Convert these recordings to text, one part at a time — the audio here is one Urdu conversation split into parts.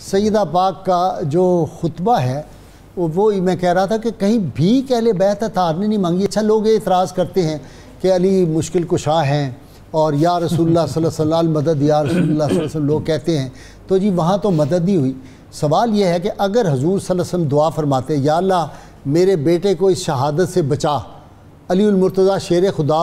سیدہ پاک کا جو خطبہ ہے وہ میں کہہ رہا تھا کہ کہیں بھی اہل بیت اطہار نے نہیں مانگی. اچھا لوگ یہ اعتراض کرتے ہیں کہ علی مشکل کشا ہیں اور یا رسول اللہ صلی اللہ علیہ وسلم مدد، یا رسول اللہ صلی اللہ علیہ وسلم لوگ کہتے ہیں. تو جی وہاں تو مدد ہی ہوئی. سوال یہ ہے کہ اگر حضور صلی اللہ علیہ وسلم دعا فرماتے یا اللہ میرے بیٹے کو اس شہادت سے بچا، علی المرتضیٰ شیر خدا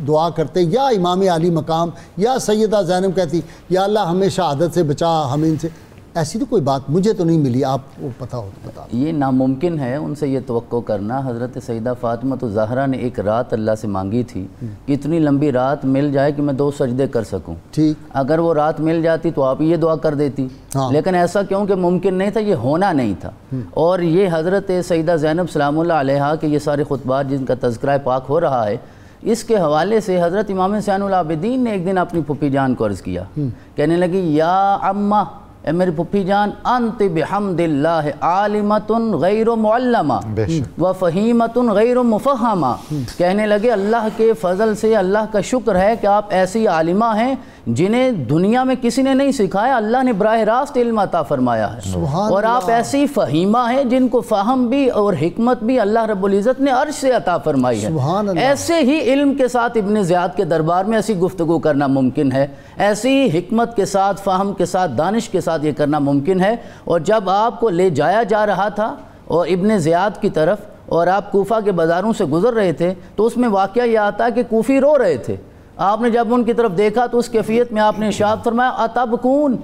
دعا کرتے، یا امام علی مقام یا سیدہ زینب کہتی یا اللہ ہمیں شہادت سے بچا، ہمیں ان سے، ایسی تو کوئی بات مجھے تو نہیں ملی. آپ کو پتہ ہو تو بتا. یہ ناممکن ہے ان سے یہ توقع کرنا. حضرت سیدہ فاطمہ الزہرا نے ایک رات اللہ سے مانگی تھی کہ اتنی لمبی رات مل جائے کہ میں 2 سجدے کر سکوں. ٹھیک، اگر وہ رات مل جاتی تو آپ یہ دعا کر دیتی. لیکن ایسا کیونکہ ممکن نہیں تھا، یہ ہونا نہیں تھا. اور یہ حضرت سیدہ زینب سلام اللہ علیہا کے یہ سارے خطبات جن کا تذکرہ پاک ہو رہا ہے، اس کے حوالے سے حضرت امام حسین العابدین نے ایک دن اپنی پھپھی جان کو عرض کیا، کہنے لگی یا اماں، اے میری پھپھی جان، انت بحمد اللہ عالمۃ غیر معلمہ و فہیمۃ غیر مفہمہ. کہنے لگے اللہ کے فضل سے اللہ کا شکر ہے کہ آپ ایسی عالمہ ہیں جنہیں دنیا میں کسی نے نہیں سکھایا، اللہ نے براہ راست علم عطا فرمایا ہے. اور آپ ایسی فہیمہ ہیں جن کو فہم بھی اور حکمت بھی اللہ رب العزت نے عرش سے عطا فرمائی ہے. ایسے ہی علم کے ساتھ ابن زیاد کے دربار میں ایسی گفتگو کرنا ممکن ہے، ایسی حکمت کے ساتھ، فہم کے ساتھ، دانش کے ساتھ یہ کرنا ممکن ہے. اور جب آپ کو لے جایا جا رہا تھا اور ابن زیاد کی طرف، اور آپ کوفہ کے بازاروں سے گزر رہے تھے، تو اس میں واقعہ یہ آتا ہے کہ کوفی رو رہے تھے. آپ نے جب ان کی طرف دیکھا تو اس کیفیت میں آپ نے ارشاد فرمایا اتبکون،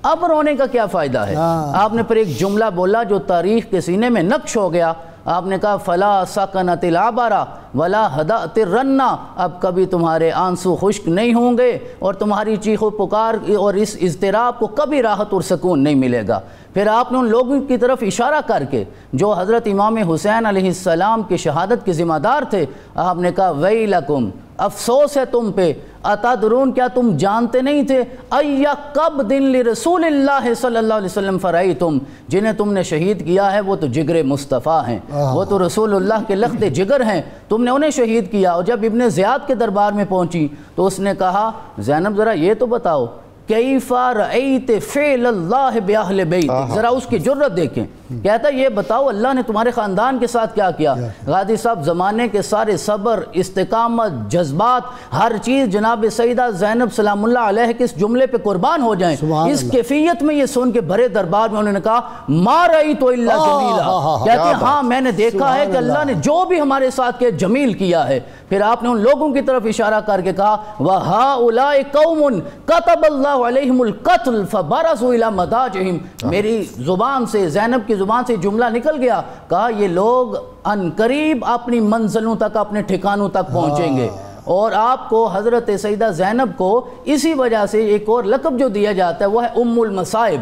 اب رونے کا کیا فائدہ ہے. آپ نے پھر ایک جملہ بولا جو تاریخ کے سینے میں نقش ہو گیا. آپ نے کہا فلا سکنت العبرہ ولا ہدأت الرنہ، اب کبھی تمہارے آنسو خشک نہیں ہوں گے اور تمہاری چیخ و پکار اور اس اضطراب کو کبھی راحت اور سکون نہیں ملے گا. پھر آپ نے ان لوگوں کی طرف اشارہ کر کے جو حضرت امام حسین علیہ السلام کی شہادت کے ذمہ دار تھے، آپ نے کہا ویلکم، افسوس ہے تم پہ، اتدرون، کیا تم جانتے نہیں تھے، ایا قبض لرسول اللہ صلی اللہ علیہ وسلم فرائیتم، جنہیں تم نے شہید کیا ہے وہ تو جگر مصطفیٰ ہیں، وہ تو رسول اللہ کے لخت جگر ہیں، تم نے انہیں شہید کیا. اور جب ابن زیاد کے دربار میں پہنچی تو اس نے کہا زینب ذرا یہ تو بتاؤ کیف رأیت فعل اللہ باہل بیت، ذرا اس کی جرت دیکھیں. کہتا ہے یہ بتاؤ اللہ نے تمہارے خاندان کے ساتھ کیا کیا. غازی صاحب زمانے کے سارے صبر، استقامت، جذبات، ہر چیز جناب سیدہ زینب سلام اللہ علیہ کے اس جملے پہ قربان ہو جائیں. اس کیفیت میں یہ سن کے بھرے دربار میں انہوں نے کہا ما رأیت الا جمیلا، کہتے ہیں ہاں میں نے دیکھا ہے کہ اللہ نے جو بھی ہمارے ساتھ کے جمیل کیا ہے. پھر آپ نے ان لوگوں کی طرف اشارہ کر کے کہا وَهَؤُلَاءِ قَوْمٌ كَتَبَ اللَّهُ عَلَيْهِمُ الْقَتْلَ فَبَرَزُوا إِلَى مَضَاجِعِهِمْ. میری زبان سے، زینب کی زبان سے جملہ نکل گیا، کہا یہ لوگ عنقریب اپنی منزلوں تک، اپنے ٹھکانوں تک پہنچیں گے. اور آپ کو حضرت سیدہ زینب کو اسی وجہ سے ایک اور لقب جو دیا جاتا ہے وہ ہے ام المصائب،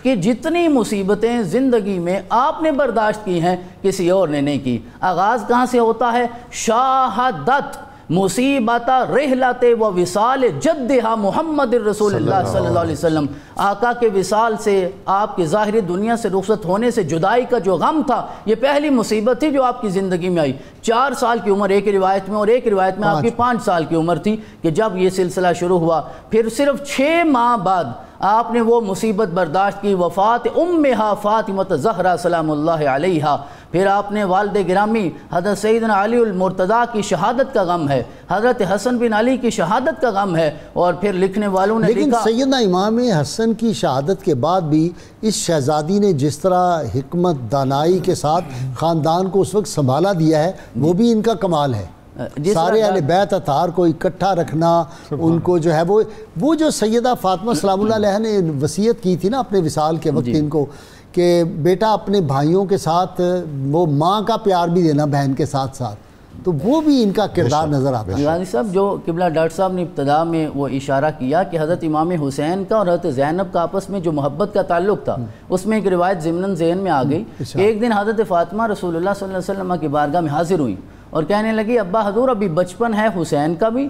کہ جتنی مصیبتیں زندگی میں آپ نے برداشت کی ہیں کسی اور نے نہیں کی. آغاز کہاں سے ہوتا ہے؟ شاہدت مصیبت رحلت و وصال جدہا محمد الرسول اللہ صلی اللہ علیہ وسلم. آقا کے وصال سے، آپ کی ظاہری دنیا سے رخصت ہونے سے جدائی کا جو غم تھا، یہ پہلی مصیبت تھی جو آپ کی زندگی میں آئی. 4 سال کی عمر ایک روایت میں، اور ایک روایت میں آپ کی 5 سال کی عمر تھی کہ جب یہ سلسلہ شروع ہوا. پھر صرف 6 ماہ بعد آپ نے وہ مصیبت برداشت کی، وفات امہا فاطمہ زہرا سلام اللہ علیہا. پھر آپ نے والد گرامی حضرت سیدنا علی المرتضیٰ کی شہادت کا غم ہے، حضرت حسن بن علی کی شہادت کا غم ہے. اور پھر لکھنے والوں نے لیکن سیدنا امام حسن کی شہادت کے بعد بھی اس شہزادی نے جس طرح حکمت دانائی کے ساتھ خاندان کو اس وقت سنبھالا دیا ہے، وہ بھی ان کا کمال ہے. سارے اہل بیت اطہار کو اکٹھا رکھنا، ان کو جو ہے وہ جو سیدہ فاطمہ سلام اللہ علیہ نے وصیت کی تھی نا اپنے وصال کے وقت ان کو، کہ بیٹا اپنے بھائیوں کے ساتھ وہ ماں کا پیار بھی دینا بہن کے ساتھ ساتھ، تو وہ بھی ان کا کردار نظر آتا ہے. غازی صاحب جو قبلہ ڈاکٹر صاحب نے ابتدا میں وہ اشارہ کیا کہ حضرت امام حسین کا اور حضرت زینب کا آپس میں جو محبت کا تعلق تھا، اس میں ایک روایت ضمناً ذہن میں آ گئی. ایک دن حضرت فاطمہ رسول اللہ صلی اللہ علیہ وسلم کی بارگاہ میں حاضر ہوئی اور کہنے لگی ابا حضور ابھی بچپن ہے، حسین کا بھی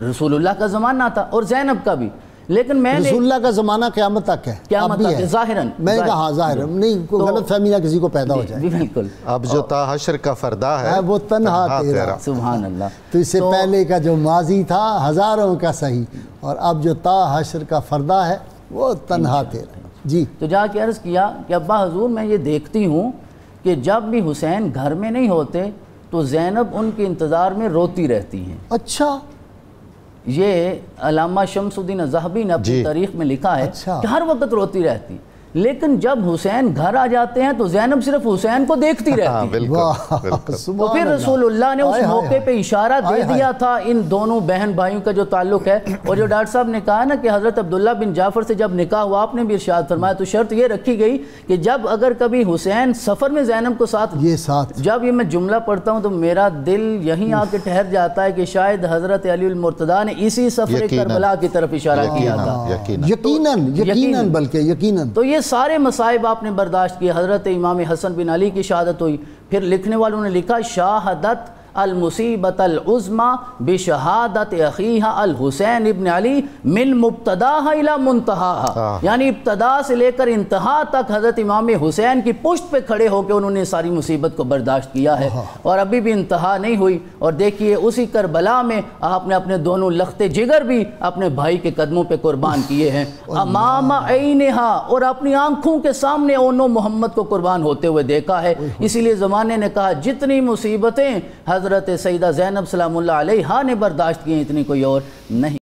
رسول اللہ کا زمانہ تھا اور زینب کا بھی، لیکن میں نے رسول اللہ کا زمانہ قیامت تک ہے، قیامت تک ظاہراً، میں نے کہا ظاہراً نہیں، کوئی غلط فہمی نہ کسی کو پیدا ہو جائے. بالکل. اب جو تا حشر کا فردہ ہے وہ تنہا تیرا، سبحان اللہ. تو اس سے پہلے کا جو ماضی تھا ہزاروں کا صحیح، اور اب جو تا حشر کا فردہ ہے وہ تنہا تیرا. جی تو جا کے عرض کیا کہ ابا حضور میں یہ دیکھتی ہوں کہ جب بھی حسین گھر میں نہیں ہوتے تو زینب ان کے انتظار میں روتی رہتی ہیں۔ اچھا، یہ علامہ شمس الدین الذہبی نے اپنی تاریخ میں لکھا ہے کہ ہر وقت روتی رہتی، لیکن جب حسین گھر آ جاتے ہیں تو زینب صرف حسین کو دیکھتی رہتی ہے۔ تو پھر رسول اللہ نے اس موقع پہ اشارہ دے دیا تھا ان دونوں بہن بھائیوں کا جو تعلق ہے، اور جو ڈاکٹر صاحب نے کہا نا کہ حضرت عبداللہ بن جعفر سے جب نکاح ہوا آپ نے بھی ارشاد فرمایا تو شرط یہ رکھی گئی کہ جب اگر کبھی حسین سفر میں زینب کو ساتھ، جب یہ میں جملہ پڑھتا ہوں تو میرا دل یہیں آ کے ٹھہر جاتا ہے کہ شاید حضرت علی المرتضیٰ نے اسی سفر کربلا کی طرف اشارہ کیا تھا۔ یقیناً بلکہ یقیناً تو یہ سارے مصائب آپ نے برداشت کیے۔ حضرت امام حسن بن علی کی شہادت ہوئی، پھر لکھنے والوں نے لکھا شاہدت المصیبت العظمی بشہادت اخیہا الحسین ابن علی من مبتداہا الى منتہاہا، یعنی ابتدا سے لے کر انتہا تک حضرت امام حسین کی پشت پہ کھڑے ہو کے انہوں نے ساری مصیبت کو برداشت کیا ہے، اور ابھی بھی انتہا نہیں ہوئی۔ اور دیکھیے اسی کربلا میں آپ نے اپنے دونوں لخت جگر بھی اپنے بھائی کے قدموں پہ قربان کیے ہیں، امام عینہا، اور اپنی آنکھوں کے سامنے انہوں محمد کو قربان ہوتے ہوئے دیکھا ہے۔ اسی لیے زمانے نے کہا جتنی مصیبتیں حضرت سیدہ زینب سلام اللہ علیہا نے برداشت کی ہیں اتنی کوئی اور نہیں۔